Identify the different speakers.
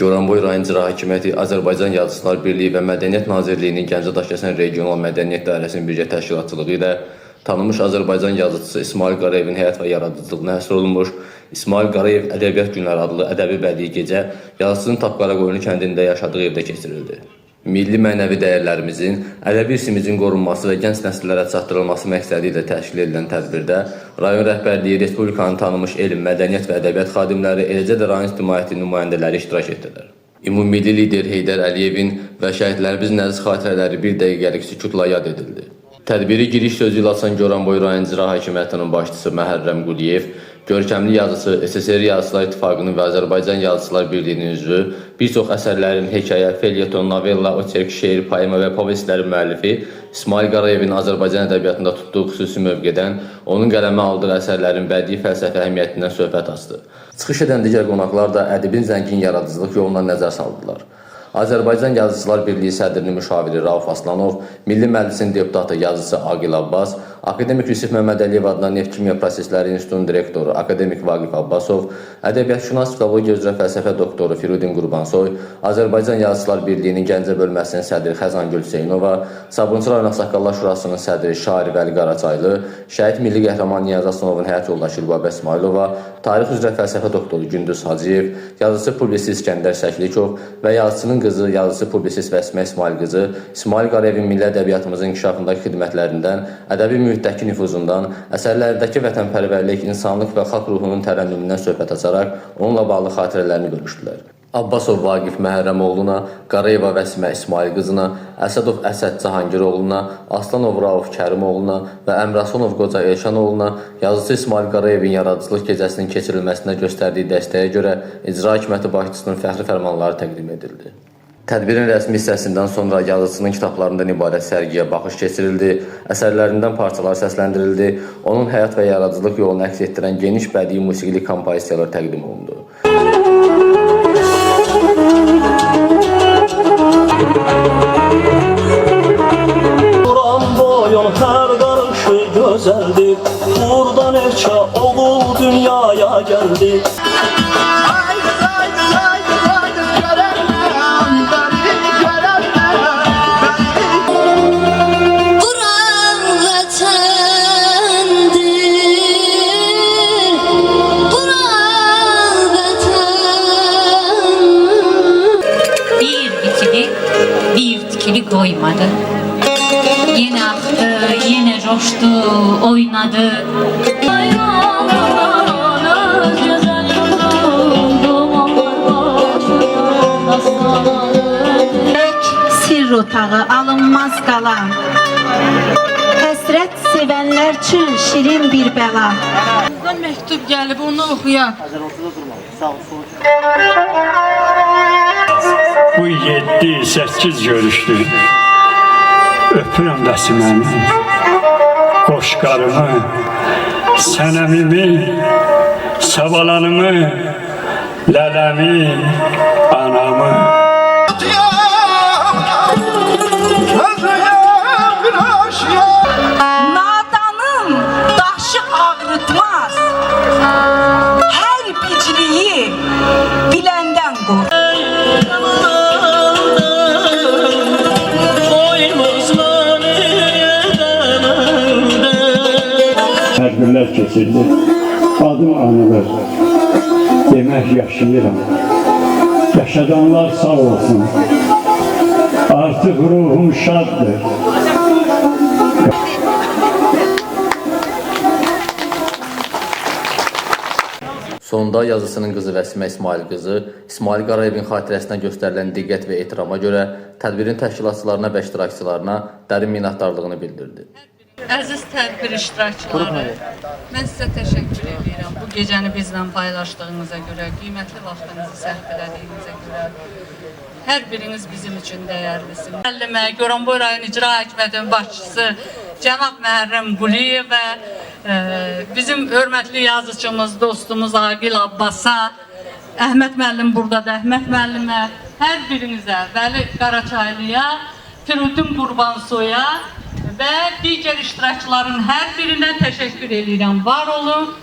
Speaker 1: Goranboy rayon İcra Hakimiyyəti, Azərbaycan Yazıçılar Birliyi və Mədəniyyət Nazirliyinin Gəncə Daşkəsən Regional Mədəniyyət Dairəsinin birgə təşkilatçılığı ilə tanınmış Azərbaycan yazıçısı İsmail Qarayevin həyat və yaradıcılığına həsr olunmuş İsmail Qarayev Ədəbiyyat Günləri adlı ədəbi bədii gecə yazıçının Tapqaraqoyunu kəndində yaşadığı evdə keçirildi. Milli mənəvi dəyərlərimizin, ədəbi irsimizin qorunması və gənc nəsillərə çatdırılması məqsədi ilə təşkil edilən tədbirdə rayon rəhbərliyi, Respublikanın tanınmış elm, mədəniyyət və ədəbiyyat xadimləri, eləcə də rayon ictimaiyyətinin nümayəndələri iştirak etdilər. Ümummilli lider Heydər Əliyevin və şəhidlərimizin əziz xatirələri bir dəqiqəlik sükutla yad edildi. Tədbiri giriş sözü ilə açan Goranboy rayon İcra Hakimiyyətinin başçısı Məhərrəm Quliyev, görkəmli yazıcı, SSR Yazıçılar İttifaqının və Azərbaycan Yazıçılar Birliyinin üzvü, bir çox əsərlərin hekayə, felyeton, novella, oçerk, şeir, poema və povestlərin müəllifi İsmail Qarayevin Azərbaycan ədəbiyyatında tutduğu xüsusi mövqedən, onun qələmə aldığı əsərlərin bədii fəlsəfi əhəmiyyətindən söhbət açdı. Çıxış edən digər qonaqlar da ədibin zəngin yaradıcılıq yoluna nəzər saldılar. Azərbaycan Yazıçılar Birliyi sədrinin müşaviri Rauf Aslanov, Milli Məclisin deputatı yazıcısı Aqil Abbas, Akademik Yusif Məmmədəliyev adına Neft Kimya Prosesləri İnstitutunun direktoru Akademik Vaqif Abbasov, Ədəbiyyatşünas Psixologiya üzrə fəlsəfə doktoru Firudin Qurbansoy, Azərbaycan Yazıçılar Birliyinin Gəncə bölməsinin sədri Xəzangül Hüseynova, Sabunçu rayon Ağsaqqallar Şurasının sədri Şair Vəli Qaraçaylı, şəhid milli qəhrəman Niyaz Aslanovun həyat yoldaşı Lübabə İsmailova, tarix üzrə fəlsəfə doktoru Gündüz Hacıyev, yazıcı publisist İskəndər Şəklikov və yazıçının qızı, yazıcı publisist Vəsmə İsmail qızı İsmail Qarayevin milli ədəbiyyatımızın inkişafındakı xidmətlərindən, ədəbi mühitdəki nüfuzundan, əsərlərdəki vətənpərvərlik, insanlıq və xalq ruhunun tərənnümündən söhbət açaraq onunla bağlı xatirələrini bölüşdülər. Abbasov Vaqif Məhərrəmoğluna, Qarayeva Vəsmə İsmail qızına, Əsədov Əsəd Cahangiroğluna, Aslanov Rauf Kərimoğluna və Əmrasonov Qoca Elşanoğluna yazıcı İsmail Qarayevin yaradıcılıq gecəsinin keçirilməsinə göstərdiyi dəstəyə görə İcra Hakimiyyəti başçısının fəxri fərmanları təqdim edildi. Tədbirin rəsmi hissəsindən sonra yazıcının kitablarından ibarət sərgiyə baxış keçirildi, əsərlərindən parçalar səsləndirildi, onun həyat və yaradıcılıq yolunu əks etdirən geniş bədii musiqili kompozisiyalar təqdim olundu.
Speaker 2: Goranboyun hər qarışı gözəldir, burada neçə oğul dünyaya gəldi.
Speaker 3: Doymadı. Yine aktı, yine coştu, oynadı.
Speaker 4: Sirr otağı alınmaz qalan, həsrət sevənlər üçün şirin bir bəla.
Speaker 5: Bizdən məktub gəlib, onu oxuyaq.
Speaker 6: Bu 7-8 görüşdü. Öpürəm Vəsiməmi, qoşqarımı, sənəmimi, savalanımı, lələmi, anamı.
Speaker 4: Nadanın daşı ağrıtmaz, hər bicliyi biləndən qorx.
Speaker 6: Tədbirlər keçirdi, adım anılır, demək yaşayıram. Yaşadanlar sağ olsun, artıq ruhum şaddır.
Speaker 1: Sonda yazıcının qızı Vəsmə İsmail qızı İsmail Qarayevin xatirəsinə göstərilən diqqət və ehtirama görə tədbirin təşkilatçılarına və iştirakçılarına dərin minnətdarlığını bildirdi.
Speaker 5: Əziz tədbir iştirakçıları, mən sizə təşəkkür edirəm. Bu gecəni bizlə paylaşdığınıza görə, qiymətli vaxtınızı sərf elədiyinizə görə. Hər biriniz bizim üçün dəyərlisiniz. Müəllimə, Goranboy rayon İcra Hakimiyyətinin başçısı cənab Məhərrəm Quliyev və bizim hörmətli yazıcımız, dostumuz Aqil Abbasa, Əhməd müəllim buradadır, Əhməd müəllimə, hər birinizə, Vəli Qaraçaylıya, Firudin Qurbansoya və digər iştirakçıların hər birindən təşəkkür edirəm. Var olun.